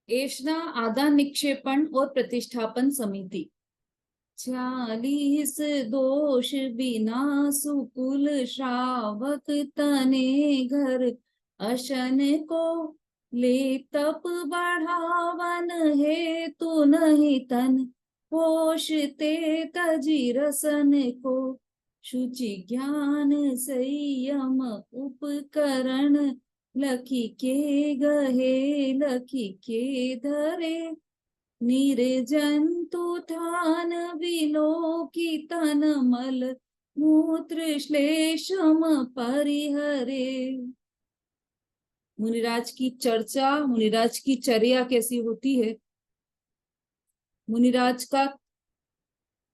ऐष्णा आदान निक्षेपण और प्रतिष्ठापन समिति। 40 दोष बिना सुकुल श्रावक तने घर अशन को ले तप बढ़ावन है तू नहीं तन पोषते तजी रसन को शुचि ज्ञान संयम उपकरण लखी के गहे लखी के धरे निर्जंतु थान विलोकी तन मल मूत्र श्लेषम परिहरे। मुनिराज की चर्चा, मुनिराज की चर्या कैसी होती है, मुनिराज का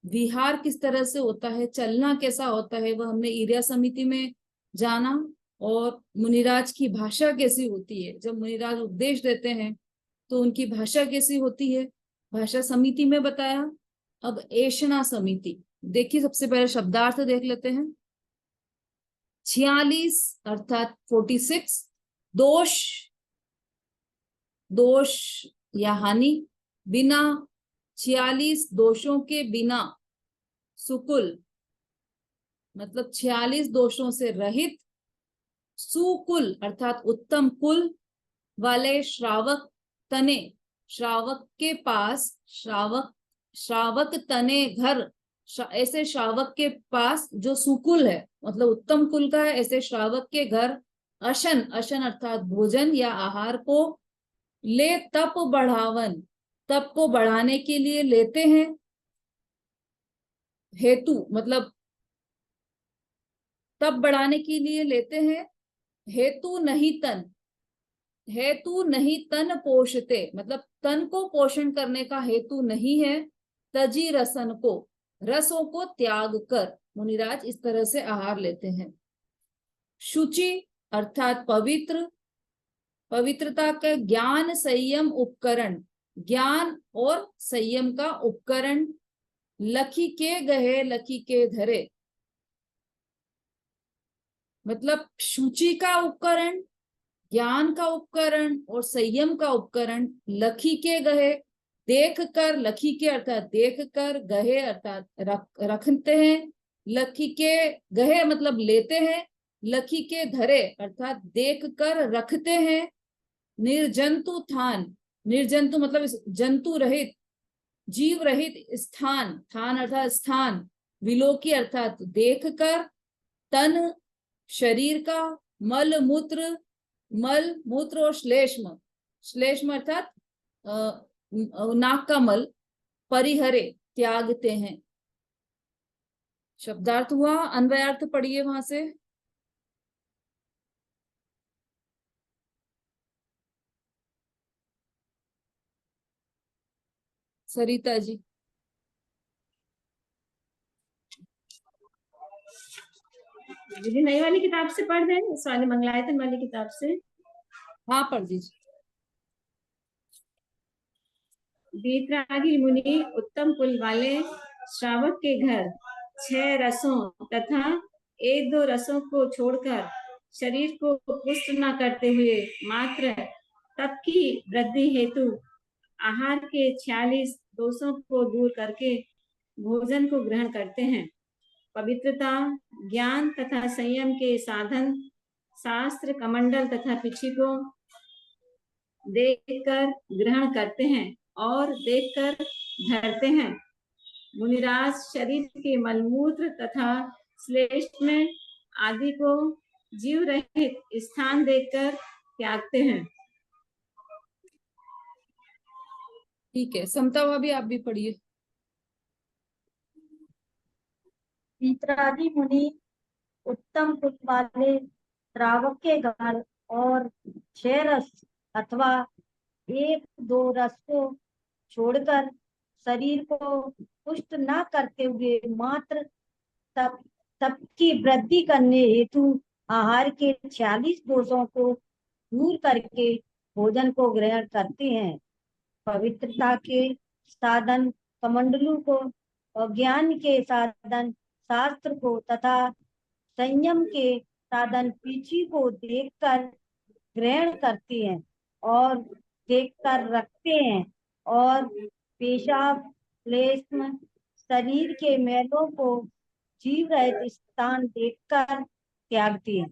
विहार किस तरह से होता है, चलना कैसा होता है, वह हमने ईर्या समिति में जाना। और मुनिराज की भाषा कैसी होती है, जब मुनिराज उपदेश देते हैं तो उनकी भाषा कैसी होती है, भाषा समिति में बताया। अब ऐष्णा समिति देखिए, सबसे पहले शब्दार्थ देख लेते हैं। 46 अर्थात 46 दोष, दोष या हानि, बिना 46 दोषों के बिना, सुकुल मतलब 46 दोषों से रहित, सुकुल अर्थात उत्तम कुल वाले श्रावक तने, श्रावक के पास, श्रावक तने घर, ऐसे श्रावक के पास जो सुकुल है मतलब उत्तम कुल का है, ऐसे श्रावक के घर अशन, अशन अर्थात भोजन या आहार को ले तप बढ़ावन, तप को बढ़ाने के लिए लेते हैं, हेतु मतलब तप बढ़ाने के लिए लेते हैं, हेतु नहीं तन, हेतु नहीं तन पोषते मतलब तन को पोषण करने का हेतु नहीं है, तजी रसन को, रसों को त्याग कर मुनिराज इस तरह से आहार लेते हैं। शुचि अर्थात पवित्र, पवित्रता का ज्ञान संयम उपकरण, ज्ञान और संयम का उपकरण, लखी के गहे लखी के धरे मतलब शुचि का उपकरण, ज्ञान का उपकरण और संयम का उपकरण, लखी के गहे देख कर, लखी के अर्थात देख कर, गहे अर्थात रखते हैं, लखी के गहे मतलब लेते हैं, लखी के धरे अर्थात देख कर रखते हैं। निर्जंतु थान, निर्जंतु मतलब जंतु रहित, जीव रहित स्थान, थान अर्थात स्थान, विलोकी अर्थात देख कर, तन शरीर का, मल मूत्र, मल मूत्र और श्लेष्म, श्लेष्म अर्थात नाक का मल, परिहरे त्यागते हैं। शब्दार्थ हुआ, अन्वयार्थ पढ़िए वहां से। सरिता जी। दीदी नई वाली किताब से पढ़ रहे हैं, इस वाली मंगलायतन वाली किताब से। हाँ पढ़ दीजिए। वीतरागी मुनि उत्तम कुल वाले श्रावक के घर 6 रसों तथा 1-2 रसों को छोड़कर शरीर को पुष्ट न करते हुए मात्र तप की वृद्धि हेतु आहार के 46 दोषों को दूर करके भोजन को ग्रहण करते हैं। पवित्रता, ज्ञान तथा संयम के साधन शास्त्र कमंडल तथा पिछी को देखकर ग्रहण करते हैं और देखकर धरते हैं। मुनिराज शरीर के मलमूत्र तथा श्लेष्म आदि को जीव रहित स्थान देखकर त्यागते हैं। ठीक है, समता भाभी आप भी पढ़िए। वीतरागी मुनि उत्तम कुल वाले श्रावक के घर और 6 रस अथवा 1-2 रस को छोड़कर शरीर को पुष्ट न करते हुए मात्र तप तप की वृद्धि करने हेतु आहार के 46 दोषों को दूर करके भोजन को ग्रहण करते हैं। पवित्रता के साधन कमंडलों को और ज्ञान के साधन शास्त्र को तथा संयम के साधन पीछी को देखकर ग्रहण करते हैं और देखकर रखते हैं और पेशाब श्लेष्म शरीर के मैलों को जीव रहित स्थान देखकर त्यागते हैं।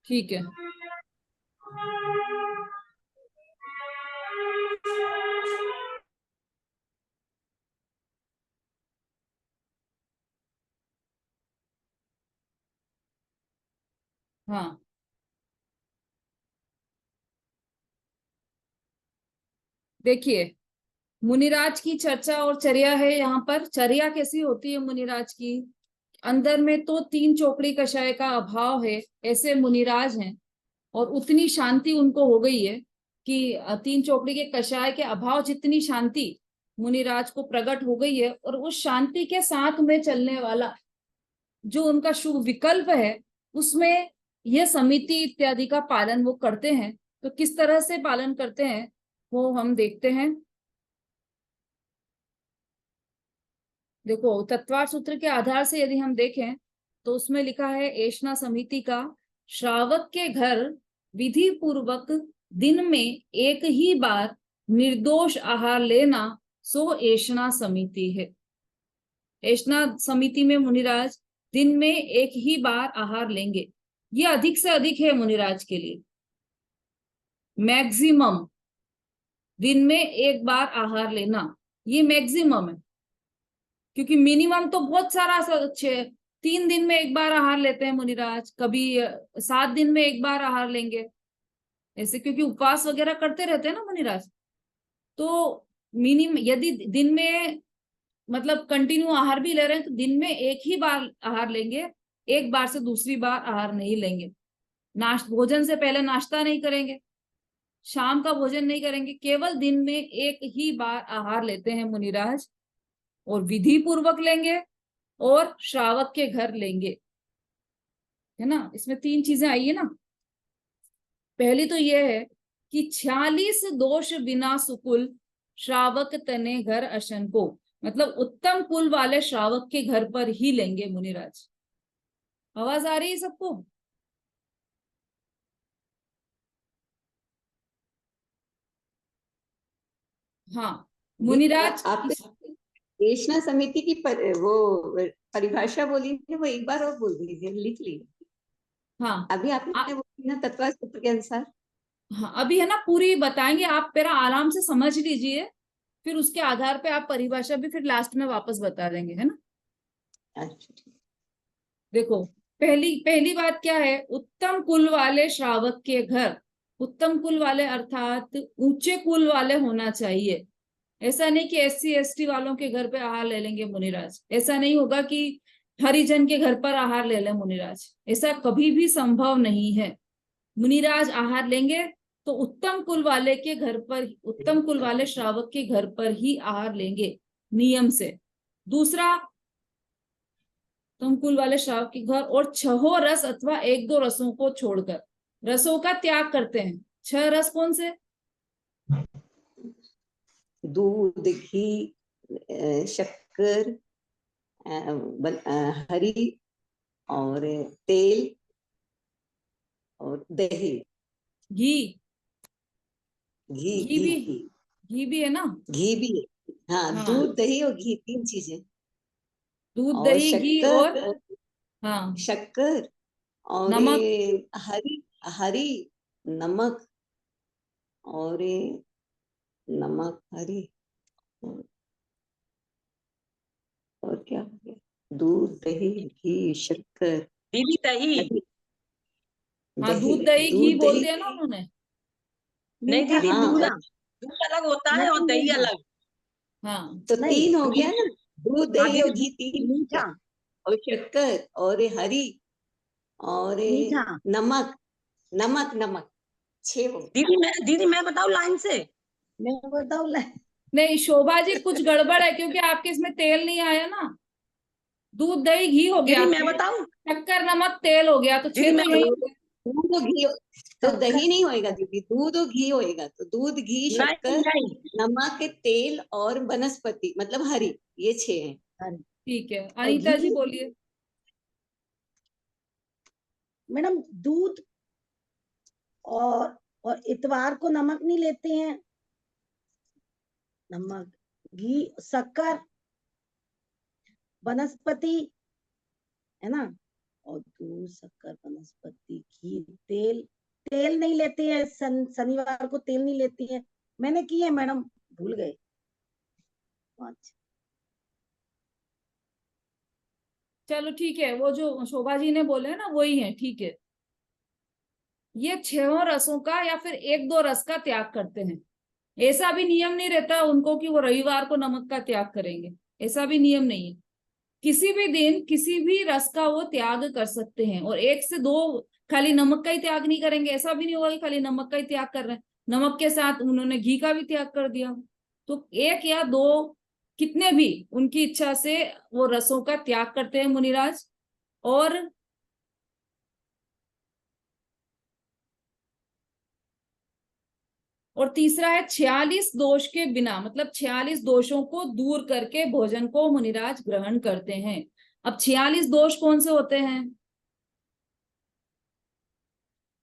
ठीक है। हाँ, देखिए मुनिराज की चर्चा और चर्या है यहाँ पर। चर्या कैसी होती है मुनिराज की? अंदर में तो 3 चौकड़ी कषाय का अभाव है, ऐसे मुनिराज हैं, और उतनी शांति उनको हो गई है कि 3 चौकड़ी के कषाय के अभाव जितनी शांति मुनिराज को प्रकट हो गई है, और उस शांति के साथ में चलने वाला जो उनका शुभ विकल्प है, उसमें यह समिति इत्यादि का पालन वो करते हैं। तो किस तरह से पालन करते हैं वो हम देखते हैं। देखो, तत्वार सूत्र के आधार से यदि हम देखें तो उसमें लिखा है, एषणा समिति का श्रावक के घर विधि पूर्वक दिन में एक ही बार निर्दोष आहार लेना सो एषणा समिति है। एषणा समिति में मुनिराज दिन में एक ही बार आहार लेंगे। ये अधिक से अधिक है मुनिराज के लिए। मैक्सिमम दिन में एक बार आहार लेना, ये मैक्सिमम है, क्योंकि मिनिमम तो बहुत सारा 3 दिन में एक बार आहार लेते हैं मुनिराज, कभी 7 दिन में एक बार आहार लेंगे ऐसे, क्योंकि उपवास वगैरह करते रहते हैं ना मुनिराज। तो मिनिमम यदि दिन में मतलब कंटिन्यू आहार भी ले रहे हैं तो दिन में एक ही बार आहार लेंगे, एक बार से दूसरी बार आहार नहीं लेंगे। भोजन से पहले नाश्ता नहीं करेंगे, शाम का भोजन नहीं करेंगे, केवल दिन में एक ही बार आहार लेते हैं मुनिराज, और विधि पूर्वक लेंगे और श्रावक के घर लेंगे, है ना। इसमें 3 चीजें आई है ना। पहली तो यह है कि 46 दोष बिना सुकुल श्रावक तने घर अशन को, मतलब उत्तम कुल वाले श्रावक के घर पर ही लेंगे मुनिराज। आवाज आ रही है सबको? हाँ, मुनिराज एषणा समिति की वो परिभाषा बोली थी, वो एक बार और बोल दीजिए, लिख ली। हाँ, अभी आपने बोली ना तत्व सूत्र के अनुसार। हाँ, अभी है ना, पूरी बताएंगे, आप पहले आराम से समझ लीजिए, फिर उसके आधार पे आप परिभाषा भी फिर लास्ट में वापस बता देंगे, है ना। अच्छा, देखो, पहली बात क्या है, उत्तम कुल वाले श्रावक के घर। उत्तम कुल वाले अर्थात ऊंचे कुल वाले होना चाहिए। ऐसा नहीं कि SC ST वालों के घर पे आहार ले लेंगे मुनिराज, ऐसा नहीं होगा कि हरिजन के घर पर आहार ले लें मुनिराज, ऐसा कभी भी संभव नहीं है। मुनिराज आहार लेंगे तो उत्तम कुल वाले के घर पर, उत्तम कुल वाले श्रावक के घर पर ही आहार लेंगे नियम से। दूसरा, उत्तम कुल वाले श्रावक के घर, और 6 रस अथवा 1-2 रसों को छोड़कर, रसों का त्याग करते हैं। 6 रस कौन से? दूध, घी, शक्कर, हरी और तेल और दही। घी घी भी है ना। घी भी है, हाँ। दूध, दही और घी, 3 चीजें। दूध, और दही, घी और हाँ, शक्कर और नमक। हरी नमक और नमक, हरी और क्या हो गया, दूध, दही, घी, शक्कर, दीदी दही। हाँ, दूध, दही, घी बोल दिया ना उन्होंने। नहीं दीदी, हाँ, दूध अलग होता है और दही अलग। हाँ, तो 3 हो गया ना, दूध, दही और घी, 3 मीठा और शक्कर और हरी और नमक नमक 6 हो। दीदी मैं बताऊं लाइन से? मैं बताऊं लाइन? नहीं शोभा जी, कुछ गड़बड़ है, क्योंकि आपके इसमें तेल नहीं आया ना। दूध, दही, घी हो गया, दीदी मैं बताऊं? शक्कर, नमक, तेल हो गया, तो 6 तो यही। दूध और घी तो दही नहीं होएगा दीदी, दूध और घी होएगा। तो दूध, घी, शक्कर, नमक, तेल और वनस्पति मतलब हरी, ये 6 हैं। ठीक है, अनीता जी बोलिए। मैडम, दूध और और इतवार को नमक नहीं लेते हैं, नमक, घी, शक्कर, वनस्पति, है ना, और दूध, शक्कर, वनस्पति, घी, तेल, तेल नहीं लेते हैं, शनिवार को तेल नहीं लेती है। मैंने की है मैडम, भूल गए। अच्छा चलो ठीक है, वो जो शोभा जी ने बोले ना वही है, ठीक है। ये 6 रसों का या फिर 1-2 रस का त्याग करते हैं। ऐसा भी नियम नहीं रहता उनको कि वो रविवार को नमक का त्याग करेंगे, ऐसा भी नियम नहीं है। किसी भी दिन किसी भी रस का वो त्याग कर सकते हैं। और 1 से 2 खाली नमक का ही त्याग नहीं करेंगे, ऐसा भी नहीं होगा कि खाली नमक का ही त्याग कर रहे हैं, नमक के साथ उन्होंने घी का भी त्याग कर दिया। तो 1 या 2 कितने भी उनकी इच्छा से वो रसों का त्याग करते हैं मुनिराज। और तीसरा है 46 दोष के बिना, मतलब 46 दोषों को दूर करके भोजन को मुनिराज ग्रहण करते हैं। अब 46 दोष कौन से होते हैं?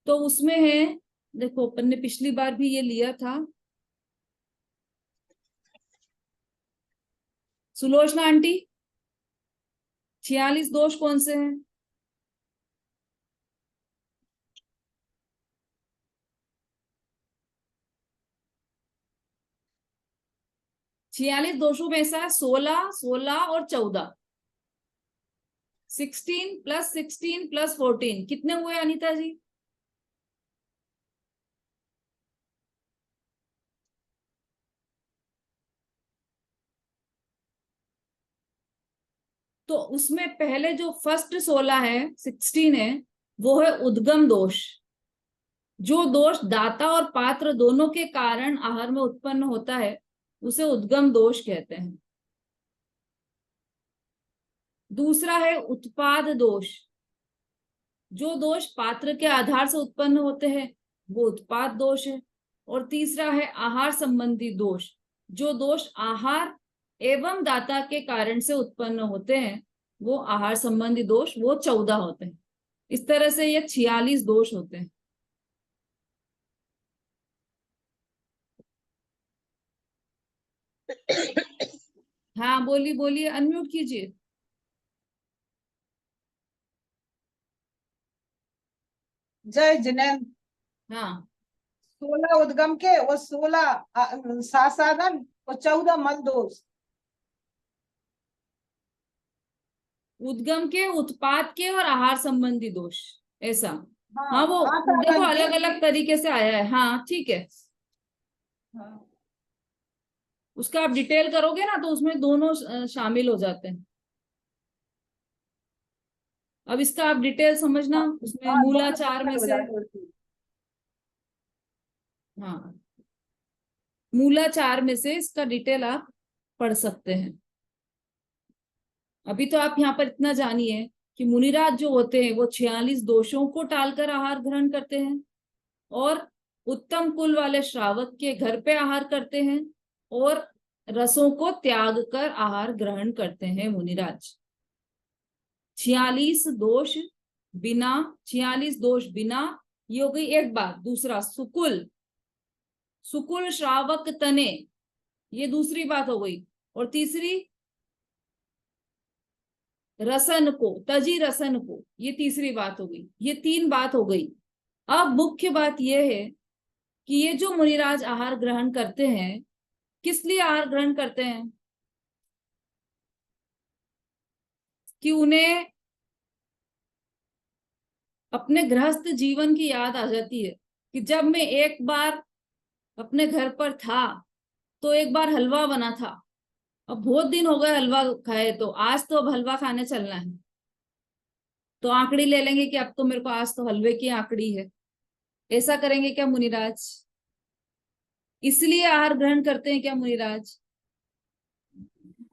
तो उसमें है, देखो अपन ने पिछली बार भी ये लिया था, सुलोचना आंटी 46 दोष कौन से हैं? छियालीस दोषों में ऐसा 16, 16 और 14, 16 + 16 + 14 कितने हुए अनीता जी? तो उसमें पहले जो फर्स्ट 16 है, 16 है, वो है उद्गम दोष। जो दोष दाता और पात्र दोनों के कारण आहार में उत्पन्न होता है उसे उद्गम दोष कहते हैं। दूसरा है उत्पाद दोष। जो दोष पात्र के आधार से उत्पन्न होते हैं वो उत्पाद दोष है। और तीसरा है आहार संबंधी दोष। जो दोष आहार एवं दाता के कारण से उत्पन्न होते हैं वो आहार संबंधी दोष, वो 14 होते हैं। इस तरह से ये 46 दोष होते हैं। हाँ बोलिए बोलिए, अनम्यूट कीजिए। जय जिनेन्द्र। हाँ 16 उद्गम के और 16 सासादन और 14 मल दोष। उद्गम के, उत्पाद के और आहार संबंधी दोष, ऐसा। हाँ, हाँ वो देखो अलग अलग तरीके से आया है। हाँ ठीक है, हाँ। उसका आप डिटेल करोगे ना तो उसमें दोनों शामिल हो जाते हैं। अब इसका आप डिटेल समझना, उसमें हाँ, मूलाचार में से, हाँ मूलाचार में से इसका डिटेल आप पढ़ सकते हैं। अभी तो आप यहाँ पर इतना जानिए कि मुनिराज जो होते हैं वो 46 दोषों को टालकर आहार ग्रहण करते हैं और उत्तम कुल वाले श्रावक के घर पे आहार करते हैं और रसों को त्याग कर आहार ग्रहण करते हैं मुनिराज। 46 दोष बिना, 46 दोष बिना, ये हो गई एक बात। दूसरा सुकुल, सुकुल श्रावक तने, ये दूसरी बात हो गई। और तीसरी रसन को, तजी रसन को, ये तीसरी बात हो गई। ये 3 बात हो गई। अब मुख्य बात यह है कि ये जो मुनिराज आहार ग्रहण करते हैं, किस लिए आहार ग्रहण करते हैं? कि उन्हें अपने गृहस्थ जीवन की याद आ जाती है कि जब मैं एक बार अपने घर पर था तो एक बार हलवा बना था, अब बहुत दिन हो गए हलवा खाए, तो आज तो अब हलवा खाने चलना है। तो आंकड़ी ले लेंगे कि अब तो मेरे को आज तो हलवे की आंकड़ी है। ऐसा करेंगे क्या मुनिराज? इसलिए आहार ग्रहण करते हैं क्या मुनिराज?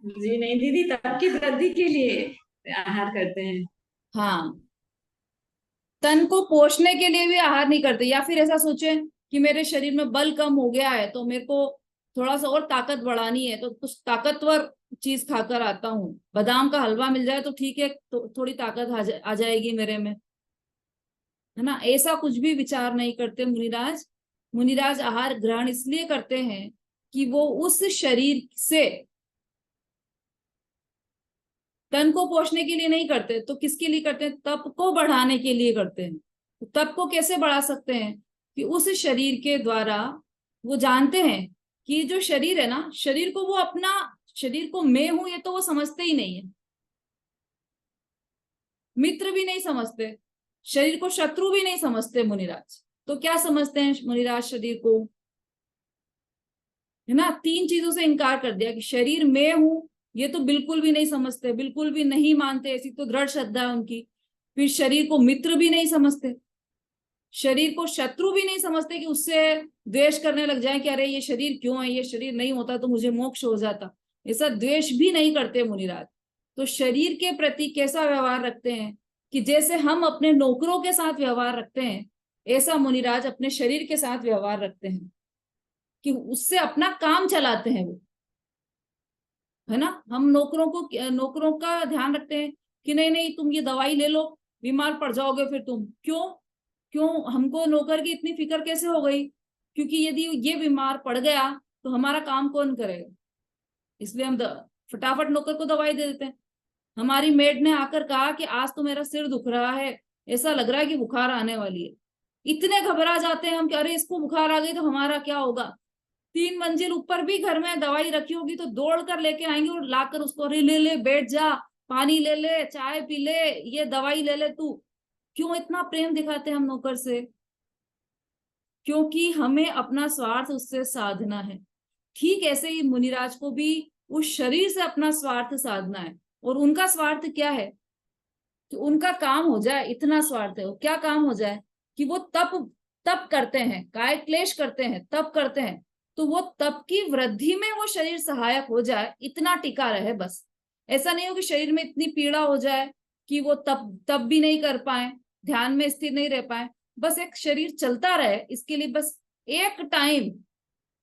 जी नहीं दीदी, तब की वृद्धि के लिए आहार करते हैं। हाँ, तन को पोषने के लिए भी आहार नहीं करते। या फिर ऐसा सोचे कि मेरे शरीर में बल कम हो गया है तो मेरे को थोड़ा सा और ताकत बढ़ानी है, तो कुछ ताकतवर चीज खाकर आता हूँ, बादाम का हलवा मिल जाए तो ठीक है, तो थोड़ी ताकत आ जाएगी मेरे में, है ना। ऐसा कुछ भी विचार नहीं करते मुनिराज। मुनिराज आहार ग्रहण इसलिए करते हैं कि वो उस शरीर से तन को पोषने के लिए नहीं करते, तो किसके लिए करते हैं? तप को बढ़ाने के लिए करते हैं। तो तप को कैसे बढ़ा सकते हैं? कि उस शरीर के द्वारा वो जानते हैं कि जो शरीर है ना, शरीर को वो अपना, शरीर को मैं हूं ये तो वो समझते ही नहीं है, मित्र भी नहीं समझते, शरीर को शत्रु भी नहीं समझते मुनिराज। तो क्या समझते हैं मुनिराज शरीर को? है ना, 3 चीजों से इनकार कर दिया कि शरीर मैं हूं ये तो बिल्कुल भी नहीं समझते, बिल्कुल भी नहीं मानते, ऐसी तो दृढ़ श्रद्धा है उनकी। फिर शरीर को मित्र भी नहीं समझते, शरीर को शत्रु भी नहीं समझते कि उससे द्वेष करने लग जाए कि अरे ये शरीर क्यों है, ये शरीर नहीं होता तो मुझे मोक्ष हो जाता, ऐसा द्वेष भी नहीं करते मुनिराज। तो शरीर के प्रति कैसा व्यवहार रखते हैं कि जैसे हम अपने नौकरों के साथ व्यवहार रखते हैं, ऐसा मुनिराज अपने शरीर के साथ व्यवहार रखते हैं कि उससे अपना काम चलाते हैं वो, है ना। हम नौकरों का ध्यान रखते हैं कि नहीं नहीं तुम ये दवाई ले लो, बीमार पड़ जाओगे फिर तुम। क्यों हमको नौकर की इतनी फिक्र कैसे हो गई? क्योंकि यदि ये बीमार पड़ गया तो हमारा काम कौन करेगा, इसलिए हम फटाफट नौकर को दवाई दे देते हैं। हमारी मेड ने आकर कहा कि आज तो मेरा सिर दुख रहा है, ऐसा लग रहा है कि बुखार आने वाली है, इतने घबरा जाते हैं हम कि अरे इसको बुखार आ गई तो हमारा क्या होगा। 3 मंजिल ऊपर भी घर में दवाई रखी होगी तो दौड़ कर लेके आएंगे और लाकर उसको, अरे ले ले, बैठ जा, पानी ले ले, चाय पी ले, ये दवाई ले ले तू। क्यों इतना प्रेम दिखाते हैं हम नौकर से? क्योंकि हमें अपना स्वार्थ उससे साधना है। ठीक ऐसे ही मुनिराज को भी उस शरीर से अपना स्वार्थ साधना है। और उनका स्वार्थ क्या है? कि उनका काम हो जाए, इतना स्वार्थ है। क्या काम हो जाए? कि वो तप करते हैं, काय क्लेश करते हैं, तप करते हैं, तो वो तप की वृद्धि में वो शरीर सहायक हो जाए, इतना टिका रहे बस। ऐसा नहीं हो कि शरीर में इतनी पीड़ा हो जाए कि वो तप भी नहीं कर पाए, ध्यान में स्थिर नहीं रह पाए। बस एक शरीर चलता रहे, इसके लिए बस एक टाइम,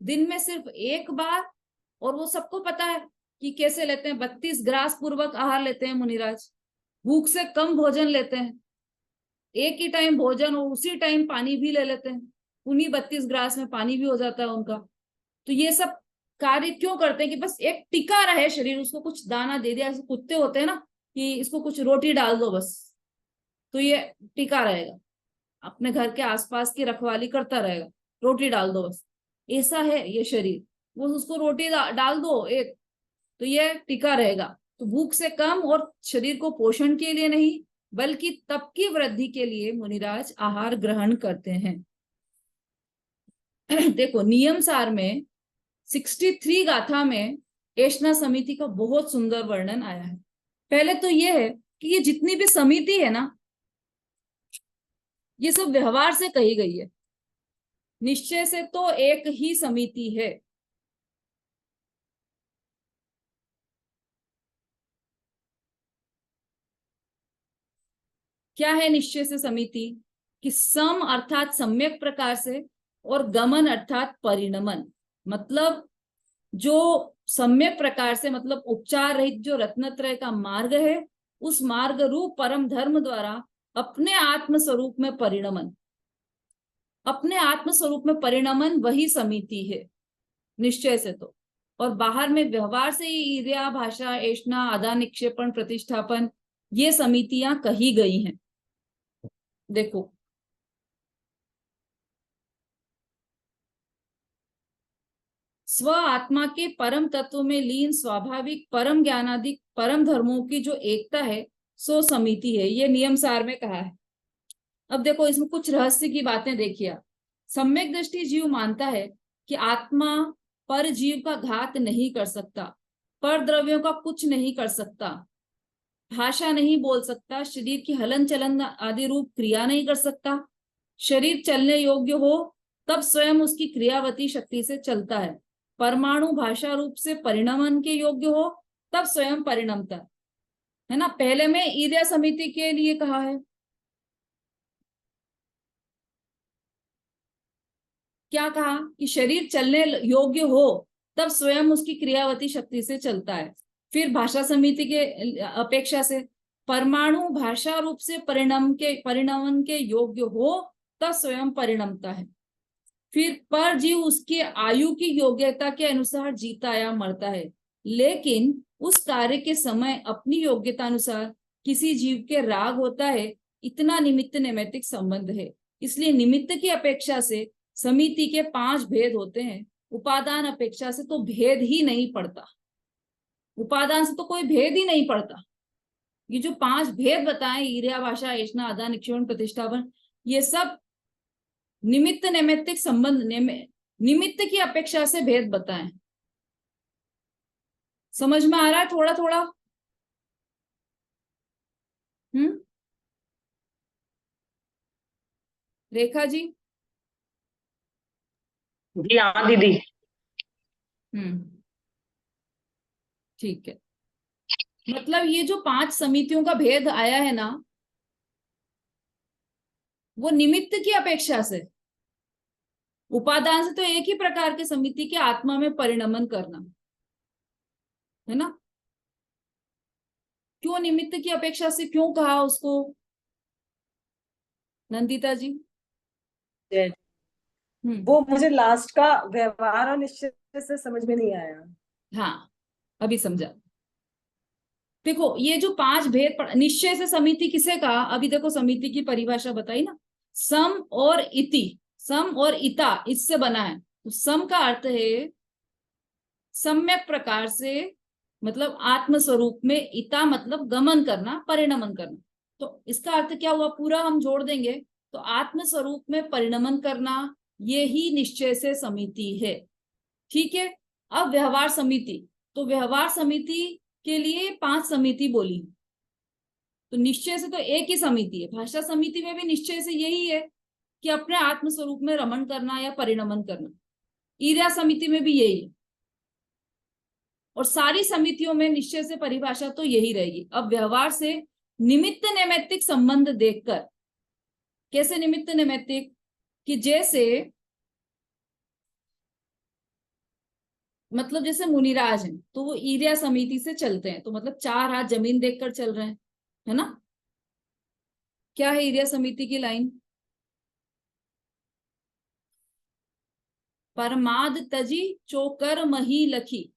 दिन में सिर्फ एक बार, और वो सबको पता है कि कैसे लेते हैं। 32 ग्रास पूर्वक आहार लेते हैं मुनिराज, भूख से कम भोजन लेते हैं, एक ही टाइम भोजन और उसी टाइम पानी भी ले लेते हैं, उन्हीं 32 ग्रास में पानी भी हो जाता है उनका। तो ये सब कार्य क्यों करते हैं? कि बस एक टिका रहे शरीर, उसको कुछ दाना दे दिया, ऐसे कुत्ते होते हैं ना कि इसको कुछ रोटी डाल दो बस, तो ये टिका रहेगा, अपने घर के आसपास की रखवाली करता रहेगा, रोटी डाल दो बस, ऐसा है ये शरीर। वो उसको रोटी डाल दो एक, तो ये टिका रहेगा। तो भूख से कम और शरीर को पोषण के लिए नहीं बल्कि तप की वृद्धि के लिए मुनिराज आहार ग्रहण करते हैं। देखो नियम सार में 63 गाथा में ऐष्णा समिति का बहुत सुंदर वर्णन आया है। पहले तो ये है कि ये जितनी भी समिति है ना, ये सब व्यवहार से कही गई है, निश्चय से तो एक ही समिति है। क्या है निश्चय से समिति? कि सम अर्थात सम्यक प्रकार से, और गमन अर्थात परिणमन, मतलब जो सम्यक प्रकार से मतलब उपचार रहित जो रत्नत्रय का मार्ग है, उस मार्ग रूप परम धर्म द्वारा अपने आत्म स्वरूप में परिणमन, अपने आत्म स्वरूप में परिणमन वही समिति है निश्चय से तो। और बाहर में व्यवहार से ही ईर्ष्या, भाषा, ऐष्णा, आदान निक्षेपण, प्रतिष्ठापन, ये समितियां कही गई हैं। देखो स्व आत्मा के परम तत्व में लीन स्वाभाविक परम ज्ञानादि परम धर्मों की जो एकता है सो समिति है, ये नियम सार में कहा है। अब देखो इसमें कुछ रहस्य की बातें देखिए। सम्यक दृष्टि जीव मानता है कि आत्मा पर जीव का घात नहीं कर सकता, पर द्रव्यों का कुछ नहीं कर सकता, भाषा नहीं बोल सकता, शरीर की हलन चलन आदि रूप क्रिया नहीं कर सकता, शरीर चलने योग्य हो तब स्वयं उसकी क्रियावती शक्ति से चलता है, परमाणु भाषा रूप से परिणमन के योग्य हो तब स्वयं परिणमता है ना। पहले में ईर्ष्या समिति के लिए कहा है, क्या कहा? कि शरीर चलने योग्य हो तब स्वयं उसकी क्रियावती शक्ति से चलता है। फिर भाषा समिति के अपेक्षा से परमाणु भाषा रूप से परिणमन के योग्य हो तब स्वयं परिणमता है। फिर पर जीव उसके आयु की योग्यता के अनुसार जीता या मरता है, लेकिन उस कार्य के समय अपनी योग्यता अनुसार किसी जीव के राग होता है, इतना निमित्त नैमित्तिक संबंध है। इसलिए निमित्त की अपेक्षा से समिति के 5 भेद होते हैं, उपादान अपेक्षा से तो भेद ही नहीं पड़ता, उपादान से तो कोई भेद ही नहीं पड़ता। ये जो 5 भेद बताएं, ईर्ष्या, भाषा, ऐष्णा, आदान, इक्षुण, प्रतिष्ठापन, ये सब निमित्त नैमित्तिक संबंध, निमित्त की अपेक्षा से भेद बताएं। समझ में आ रहा है थोड़ा थोड़ा? रेखा जी? जी हाँ दीदी। ठीक है, मतलब ये जो 5 समितियों का भेद आया है ना, वो निमित्त की अपेक्षा से, उपादान से तो एक ही प्रकार की समिति के आत्मा में परिणमन करना है ना। क्यों निमित्त की अपेक्षा से क्यों कहा उसको, नंदिता जी? वो मुझे लास्ट का व्यवहार और निश्चय से समझ में नहीं आया। हाँ, अभी समझा। देखो ये जो 5 भेद, निश्चय से समिति किसे कहा? अभी देखो समिति की परिभाषा बताई ना, सम और इति, सम और इता इससे बना है। तो सम का अर्थ है सम्यक प्रकार से, मतलब आत्म स्वरूप में, इता मतलब गमन करना, परिणमन करना। तो इसका अर्थ क्या हुआ, पूरा हम जोड़ देंगे तो आत्म स्वरूप में परिणमन करना, ये ही निश्चय से समिति है। ठीक है, अब व्यवहार समिति, तो व्यवहार समिति के लिए 5 समिति बोली, तो निश्चय से तो एक ही समिति है। भाषा समिति में भी निश्चय से यही है कि अपने आत्म स्वरूप में रमण करना या परिणमन करना। ईर्ष्या समिति में भी यही है, और सारी समितियों में निश्चय से परिभाषा तो यही रहेगी। अब व्यवहार से निमित्त नैमित्तिक संबंध देखकर, कैसे निमित्त नैमित्तिक, कि जैसे मतलब जैसे मुनिराज हैं तो वो ईर्ष्या समिति से चलते हैं, तो मतलब 4 हाथ जमीन देखकर चल रहे हैं, है ना। क्या है ईर्ष्या समिति की लाइन? परमाद तजी चोकर मही लखी,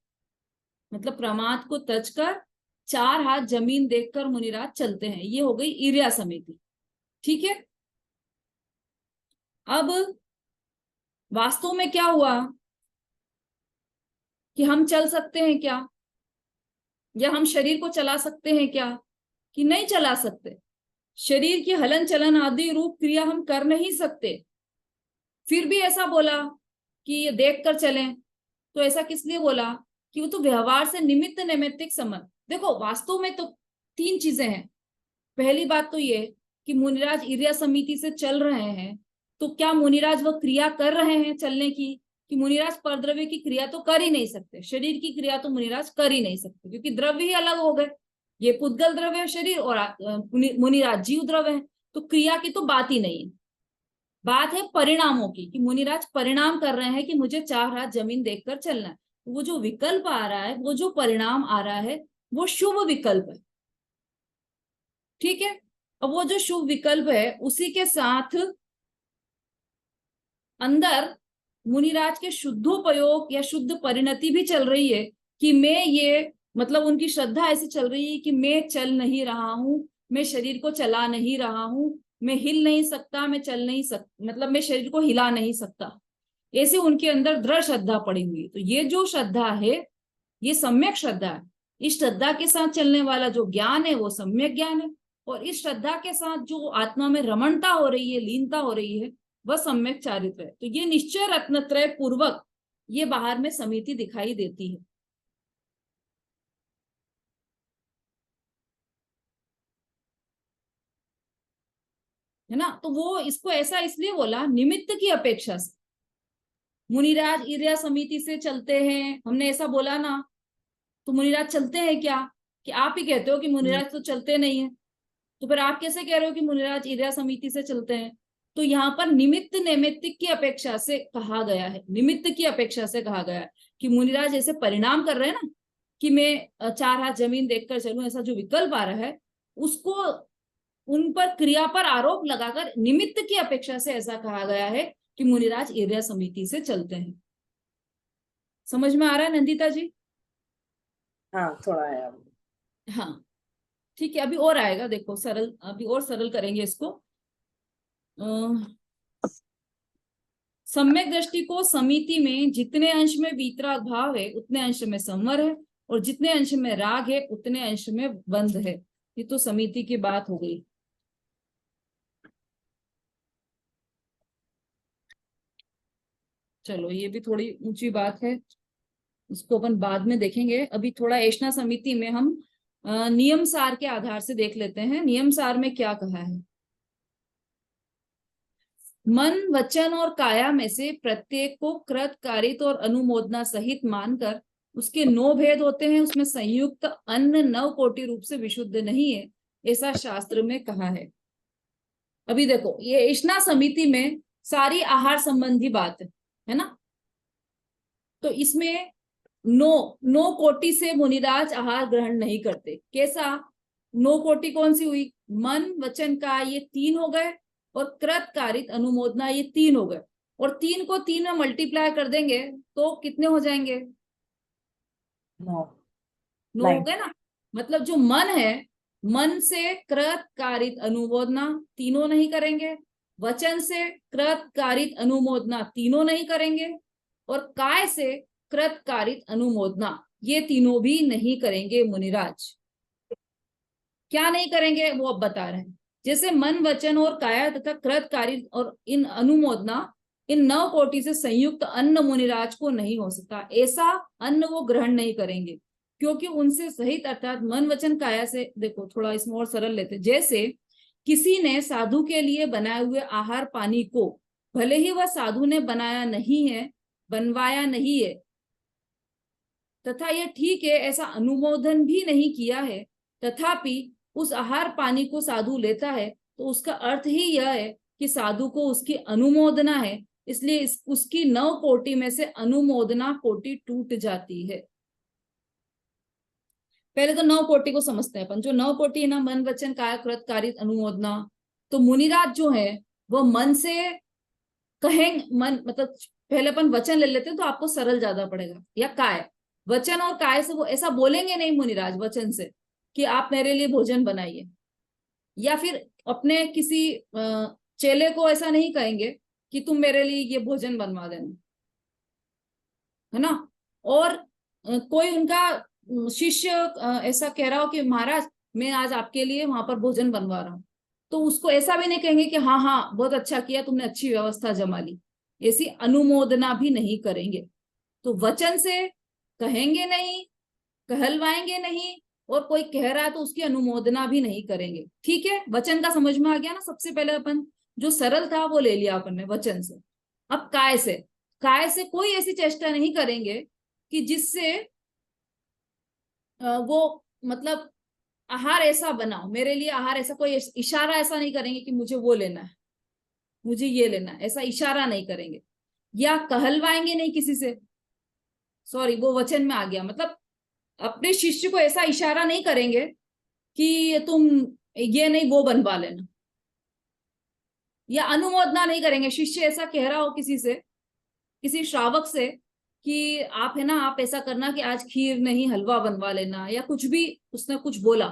मतलब प्रमाद को तज कर 4 हाथ जमीन देखकर मुनिराज चलते हैं, ये हो गई ईर्ष्या समिति। ठीक है, अब वास्तव में क्या हुआ कि हम चल सकते हैं क्या, या हम शरीर को चला सकते हैं क्या, कि नहीं चला सकते। शरीर की हलन चलन आदि रूप क्रिया हम कर नहीं सकते, फिर भी ऐसा बोला कि ये देख कर चलें। तो ऐसा किस लिए बोला कि वो तो व्यवहार से निमित्त नैमित्तिक संबंध। देखो वास्तव में तो 3 चीजें हैं। पहली बात तो ये कि मुनिराज ईर्ष्या समिति से चल रहे हैं, तो क्या मुनिराज वो क्रिया कर रहे हैं चलने की, कि मुनिराज परद्रव्य की क्रिया तो कर ही नहीं सकते, शरीर की क्रिया तो मुनिराज कर ही नहीं सकते, क्योंकि द्रव्य ही अलग हो गए। ये पुद्गल द्रव्य है शरीर, और मुनिराज जीव द्रव्य है, तो क्रिया की तो बात ही नहीं है। बात है परिणामों की, कि मुनिराज परिणाम कर रहे हैं कि मुझे 4 हाथ जमीन देखकर चलना है। वो जो विकल्प आ रहा है, वो जो परिणाम आ रहा है, वो शुभ विकल्प है। ठीक है, अब वो जो शुभ विकल्प है उसी के साथ अंदर मुनिराज के शुद्धोपयोग या शुद्ध परिणति भी चल रही है, कि मैं ये, मतलब उनकी श्रद्धा ऐसी चल रही है कि मैं चल नहीं रहा हूं, मैं शरीर को चला नहीं रहा हूं, मैं हिल नहीं सकता, मैं चल नहीं सकता, मतलब मैं शरीर को हिला नहीं सकता, ऐसे उनके अंदर दृढ़ श्रद्धा पड़ी हुई है। तो ये जो श्रद्धा है, ये सम्यक श्रद्धा है। इस श्रद्धा के साथ चलने वाला जो ज्ञान है वो सम्यक ज्ञान है, और इस श्रद्धा के साथ जो आत्मा में रमणता हो रही है, लीनता हो रही है, वह सम्यक चारित्र है। तो ये निश्चय रत्नत्रय पूर्वक ये बाहर में समिति दिखाई देती है। है ना, तो वो इसको ऐसा इसलिए बोला निमित्त की अपेक्षा से। मुनिराज ईर्ष्या समिति से चलते हैं, हमने ऐसा बोला ना, तो मुनिराज चलते हैं क्या, कि आप ही कहते हो कि मुनिराज तो चलते नहीं है, तो फिर आप कैसे कह रहे हो कि मुनिराज ईर्ष्या समिति से चलते हैं? तो यहाँ पर निमित्त नैमित्तिक की अपेक्षा से कहा गया है, निमित्त की अपेक्षा से कहा गया है कि मुनिराज ऐसे परिणाम कर रहे हैं ना, कि मैं 4 हाथ जमीन देखकर चलूं, ऐसा जो विकल्प आ रहा है, उसको उन पर क्रिया पर आरोप लगाकर निमित्त की अपेक्षा से ऐसा कहा गया है कि मुनिराज एरिया समिति से चलते हैं। समझ में आ रहा है नंदिता जी? हाँ थोड़ा है अब। हाँ ठीक है, अभी और आएगा, देखो सरल, अभी और सरल करेंगे इसको। सम्यक दृष्टि को समिति में जितने अंश में वीतराग भाव है उतने अंश में संवर है, और जितने अंश में राग है उतने अंश में बंध है। ये तो समिति की बात हो गई। चलो ये भी थोड़ी ऊंची बात है, इसको अपन बाद में देखेंगे। अभी थोड़ा ऐष्णा समिति में हम नियम सार के आधार से देख लेते हैं। नियम सार में क्या कहा है? मन, वचन और काया में से प्रत्येक को कृत, कारित और अनुमोदना सहित मानकर उसके 9 भेद होते हैं, उसमें संयुक्त अन्न 9 कोटि रूप से विशुद्ध नहीं है, ऐसा शास्त्र में कहा है। अभी देखो ये ऐष्णा समिति में सारी आहार संबंधी बात है ना, तो इसमें 9 कोटि से मुनिराज आहार ग्रहण नहीं करते। कैसा 9 कोटि कौन सी हुई? मन, वचन, का ये 3 हो गए, और कृत, कारित, अनुमोदना ये 3 हो गए, और 3 को 3 में मल्टीप्लाई कर देंगे तो कितने हो जाएंगे? 9 हो गए ना। मतलब जो मन है, मन से कृत, कारित, अनुमोदना तीनों नहीं करेंगे, वचन से कृत, कारित, अनुमोदना तीनों नहीं करेंगे, और काय से कृत, कारित, अनुमोदना ये तीनों भी नहीं करेंगे मुनिराज। क्या नहीं करेंगे वो अब बता रहे हैं। जैसे मन, वचन और काया तथा कृत, कारित और इन अनुमोदना, इन 9 कोटि से संयुक्त अन्न मुनिराज को नहीं हो सकता। ऐसा अन्न वो ग्रहण नहीं करेंगे, क्योंकि उनसे सहित अर्थात मन, वचन, काया से, देखो थोड़ा इसमें और सरल लेते, जैसे किसी ने साधु के लिए बनाए हुए आहार पानी को, भले ही वह साधु ने बनाया नहीं है, बनवाया नहीं है, तथा यह ठीक है ऐसा अनुमोदन भी नहीं किया है, तथापि उस आहार पानी को साधु लेता है, तो उसका अर्थ ही यह है कि साधु को उसकी अनुमोदना है, इसलिए उसकी 9 कोटि में से अनुमोदना कोटि टूट जाती है। पहले तो 9 कोटि को समझते हैं अपन। जो 9 कोटि है ना, मन, वचन, काया, कृत, कारित, अनुमोदना, तो मुनिराज जो है वह मन से कहेंगे, मन मतलब पहले अपन वचन ले लेते हैं तो आपको सरल ज्यादा पड़ेगा, या काय, वचन और काय से वो ऐसा बोलेंगे नहीं मुनिराज वचन से कि आप मेरे लिए भोजन बनाइए, या फिर अपने किसी चेले को ऐसा नहीं कहेंगे कि तुम मेरे लिए ये भोजन बनवा देना, है ना। और कोई उनका शिष्य ऐसा कह रहा हो कि महाराज मैं आज आपके लिए वहां पर भोजन बनवा रहा हूं, तो उसको ऐसा भी नहीं कहेंगे कि हाँ हाँ बहुत अच्छा किया तुमने, अच्छी व्यवस्था जमा ली, ऐसी अनुमोदना भी नहीं करेंगे। तो वचन से कहेंगे नहीं, कहलवाएंगे नहीं, और कोई कह रहा है तो उसकी अनुमोदना भी नहीं करेंगे। ठीक है, वचन का समझ में आ गया ना। सबसे पहले अपन जो सरल था वो ले लिया अपन ने वचन से। अब काय से, काय से कोई ऐसी चेष्टा नहीं करेंगे कि जिससे वो मतलब आहार ऐसा बनाओ मेरे लिए, आहार ऐसा, कोई इशारा ऐसा नहीं करेंगे कि मुझे वो लेना है, मुझे ये लेना है, ऐसा इशारा नहीं करेंगे। या कहलवाएंगे नहीं किसी से, सॉरी वो वचन में आ गया, मतलब अपने शिष्य को ऐसा इशारा नहीं करेंगे कि तुम ये नहीं वो बनवा लेना, या अनुमोदना नहीं करेंगे। शिष्य ऐसा कह रहा हो किसी से, किसी श्रावक से कि आप है ना, आप ऐसा करना कि आज खीर नहीं हलवा बनवा लेना, या कुछ भी उसने कुछ बोला,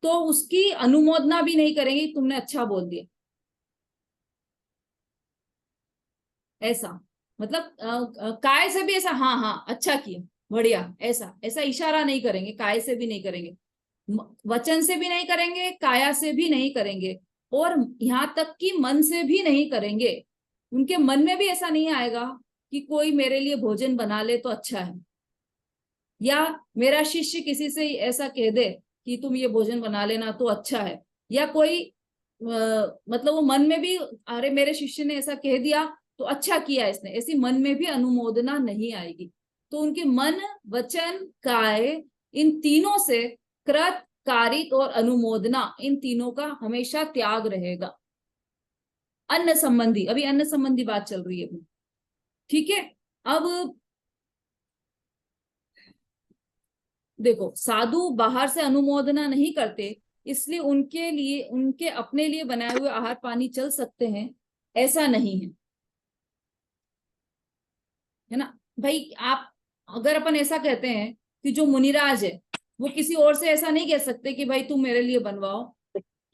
तो उसकी अनुमोदना भी नहीं करेंगे तुमने अच्छा बोल दिया, ऐसा। मतलब काय से भी ऐसा हाँ हाँ अच्छा किया बढ़िया, ऐसा ऐसा इशारा नहीं करेंगे, काय से भी नहीं करेंगे, वचन से भी नहीं करेंगे, काया से भी नहीं करेंगे, और यहां तक कि मन से भी नहीं करेंगे। उनके मन में भी ऐसा नहीं आएगा कि कोई मेरे लिए भोजन बना ले तो अच्छा है, या मेरा शिष्य किसी से ऐसा कह दे कि तुम ये भोजन बना लेना तो अच्छा है, या कोई मतलब वो मन में भी अरे मेरे शिष्य ने ऐसा कह दिया तो अच्छा किया इसने, ऐसी मन में भी अनुमोदना नहीं आएगी। तो उनके मन, वचन, काय इन तीनों से कृत, कारित और अनुमोदना इन तीनों का हमेशा त्याग रहेगा। अन्न संबंधी, अभी अन्न संबंधी बात चल रही है, ठीक है। अब देखो साधु बाहर से अनुमोदना नहीं करते, इसलिए उनके लिए, उनके अपने लिए बनाए हुए आहार पानी चल सकते हैं, ऐसा नहीं है। है ना भाई। आप अगर अपन ऐसा कहते हैं कि जो मुनिराज है वो किसी और से ऐसा नहीं कह सकते कि भाई तुम मेरे लिए बनवाओ,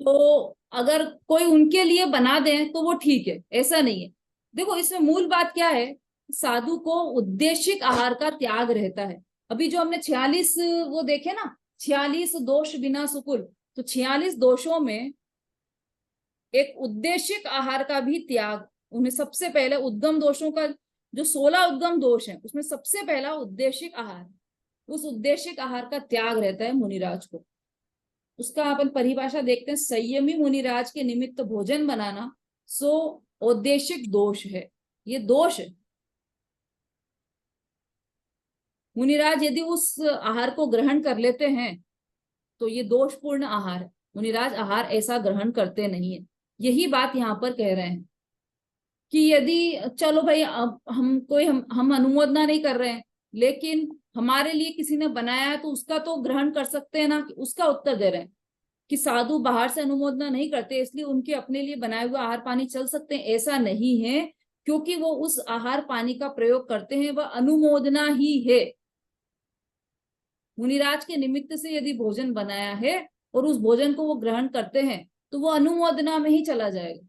तो अगर कोई उनके लिए बना दे तो वो ठीक है, ऐसा नहीं है। देखो इसमें मूल बात क्या है, साधु को उद्देशिक आहार का त्याग रहता है। अभी जो हमने 46 वो देखे ना, 46 दोष बिना सुकुल, तो 46 दोषों में एक उद्देशिक आहार का भी त्याग, उन्हें सबसे पहले उद्गम दोषों का जो 16 उद्गम दोष है उसमें सबसे पहला उद्देशिक आहार, उस उद्देशिक आहार का त्याग रहता है मुनिराज को। उसका अपन परिभाषा देखते हैं, संयमी मुनिराज के निमित्त भोजन बनाना सो औद्देशिक दोष है, ये दोष है। मुनिराज यदि उस आहार को ग्रहण कर लेते हैं तो ये दोषपूर्ण आहार है, मुनिराज आहार ऐसा ग्रहण करते नहीं है। यही बात यहाँ पर कह रहे हैं कि यदि चलो भाई अब हम अनुमोदना नहीं कर रहे हैं, लेकिन हमारे लिए किसी ने बनाया है तो उसका तो ग्रहण कर सकते हैं ना, उसका उत्तर दे रहे हैं कि साधु बाहर से अनुमोदना नहीं करते इसलिए उनके अपने लिए बनाए हुए आहार पानी चल सकते हैं, ऐसा नहीं है, क्योंकि वो उस आहार पानी का प्रयोग करते हैं, वह अनुमोदना ही है। मुनिराज के निमित्त से यदि भोजन बनाया है और उस भोजन को वो ग्रहण करते हैं तो वो अनुमोदना में ही चला जाएगा।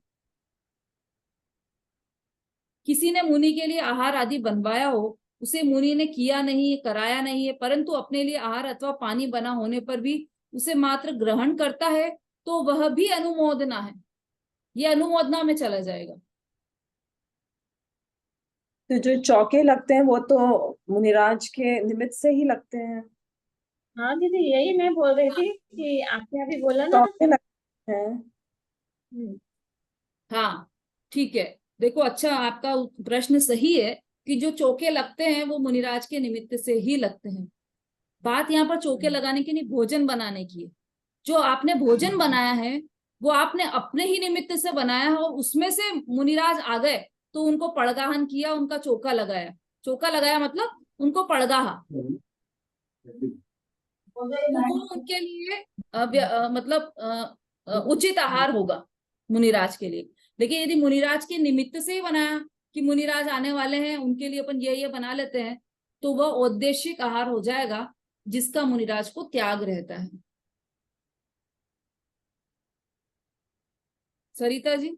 किसी ने मुनि के लिए आहार आदि बनवाया हो, उसे मुनि ने किया नहीं, कराया नहीं है, परंतु अपने लिए आहार अथवा पानी बना होने पर भी उसे मात्र ग्रहण करता है तो वह भी अनुमोदना है, ये अनुमोदना में चला जाएगा। तो जो चौके लगते हैं वो तो मुनिराज के निमित्त से ही लगते हैं। हाँ दीदी, यही मैं बोल रही थी कि आपने अभी बोला ना। चौके लगते हैं। हाँ ठीक है, देखो अच्छा आपका प्रश्न सही है कि जो चौके लगते हैं वो मुनिराज के निमित्त से ही लगते हैं। बात यहाँ पर चौके लगाने की नहीं, भोजन बनाने की है। जो आपने भोजन बनाया है वो आपने अपने ही निमित्त से बनाया है और उसमें से मुनिराज आ गए तो उनको पड़गाहन किया, उनका चौका लगाया। चौका लगाया मतलब उनको पड़गाहा, वो उनके लिए मतलब उचित आहार होगा मुनिराज के लिए। लेकिन यदि मुनिराज के निमित्त से ही बनाया कि मुनिराज आने वाले हैं उनके लिए अपन ये बना लेते हैं तो वह औद्देशिक आहार हो जाएगा जिसका मुनिराज को त्याग रहता है। सरिता जी।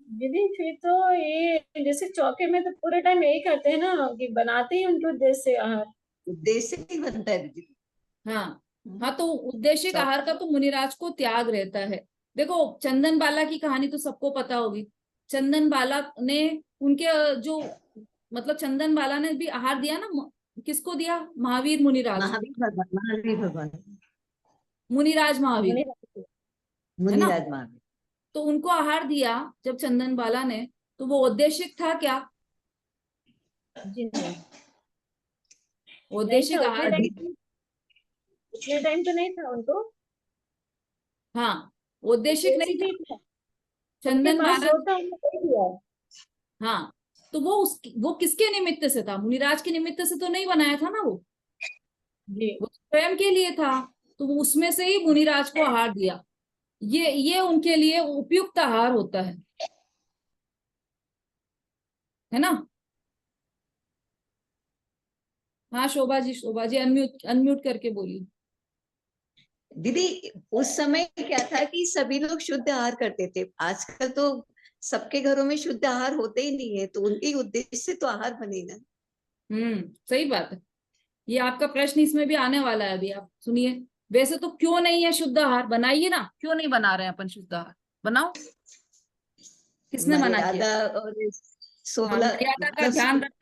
दीदी फिर तो ये जैसे चौके में तो पूरे टाइम यही करते हैं ना कि बनाते ही उनके उद्देश्य से आहार, उद्देश्य ही बनता है दीदी। हाँ हाँ, तो उद्देशिक आहार का तो मुनिराज को त्याग रहता है। देखो चंदन बाला की कहानी तो सबको पता होगी। चंदन बाला ने उनके जो मतलब चंदन बाला ने भी आहार दिया ना, किसको दिया? महावीर मुनिराज, महावीर भगवान, मुनिराज महावीर, है ना? मुनिराज महावीर, तो उनको आहार दिया जब चंदन बाला ने, तो वो औद्देशिक था क्या? जी नहीं, औद्देशिक नहीं था, आहार उतने टाइम तो नहीं था उनको। हाँ औद्देशिक नहीं था। था, चंदन पास बाला, जो था उनको दे दिया। हाँ तो वो किसके निमित्त से था? मुनिराज के निमित्त से तो नहीं बनाया था ना, वो स्वयं के लिए था, तो वो उसमें से ही मुनिराज को आहार दिया। ये उनके लिए उपयुक्त आहार होता है ना? हाँ शोभा जी अनम्यूट करके बोलिए। दीदी उस समय क्या था कि सभी लोग शुद्ध आहार करते थे, आजकल तो सबके घरों में शुद्ध आहार होते ही नहीं है, तो उनके उद्देश्य से तो आहार बनेगा। सही बात है। ये आपका प्रश्न इसमें भी आने वाला है, अभी आप सुनिए। वैसे तो क्यों नहीं है शुद्ध आहार? बनाइए ना, क्यों नहीं बना रहे हैं अपन शुद्ध आहार? बनाओ। किसने मना किया? मर्यादा और 16 मर्यादा का मतलब ध्यान